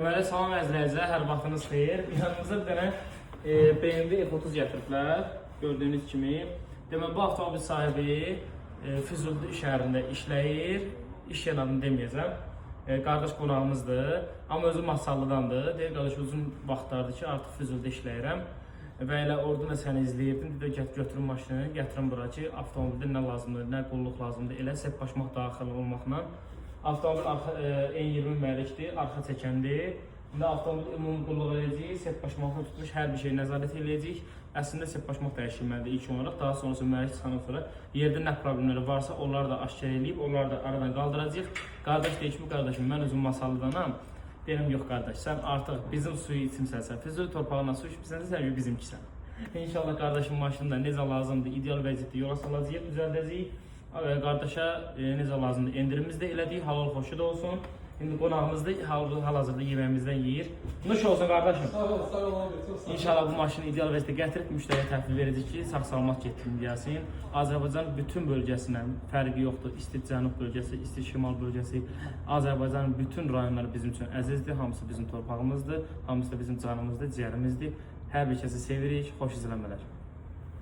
Deməli, salam əzizləyicilər, hər vaxtınız xeyir. Yanımıza bir dənə BMW F30 gətiriblər, gördüyünüz kimi. Deməli, bu avtomobil sahibi Füzuli şəhərində işləyir. İş yer adını deməyəcəm. Qardaş qonağımızdır, amma özü Masallıdandır. Deyir, qardaş, uzun vaxtlardır ki, artıq Füzulidə işləyirəm. Və elə orada da səni izləyirdim, dedi, götürün maşını, gətirin bura ki, avtomobildə nə lazımdır, nə qulluq lazımdır, elə set başmaq daxil olmaqla. Avtomobil N20 mühərrikdir, arxa çəkəndir. İndi avtomobil ümumi qulluq edəcəyik, set başmaqla tutmuş hər bir şey nəzarət edəcəyik. Əslində set başmaq dəyişilməlidir ilk olaraq, daha sonrası mühərrik çıxandan sonra yerdə nə problemləri varsa onları da aşkar edib, onları da aradan qaldıracağıq. Qardaş deyir ki, bu qardaşım, mən özüm Masallıdanam. Deyirəm, yox qardaş, sən artıq bizim suyu içimsənsən, Füzuli torpağına su içmişsənsə, sən bizimkisən. İnşallah qardaşın maşını da necə lazımdır, ideal vəziyyətdə yola salacağıq, düzəldəcəyik. Qardaşa necə lazımdır, endirimimiz də elədik, halal xoşu da olsun. İndi qonağımız da hal-hazırda yeməyimizdən yeyir. Nuş olsun qardaşım. Sağ ol abi, çox sağ ol. İnşallah bu maşını ideal vəziyyətdə gətirib müştəriyə təhvil verəcək ki, sağ-salamat getdirin deyəsin. Azərbaycanın bütün bölgəsindən fərqi yoxdur. İsti cənub bölgəsi, isti şimal bölgəsi, Azərbaycanın bütün rayonları bizim üçün əzizdir. Hamısı bizim torpağımızdır, hamısı da bizim canımızdır, ciyərimizdir. Hər bir kəsi sevirik, xoş izləmələr.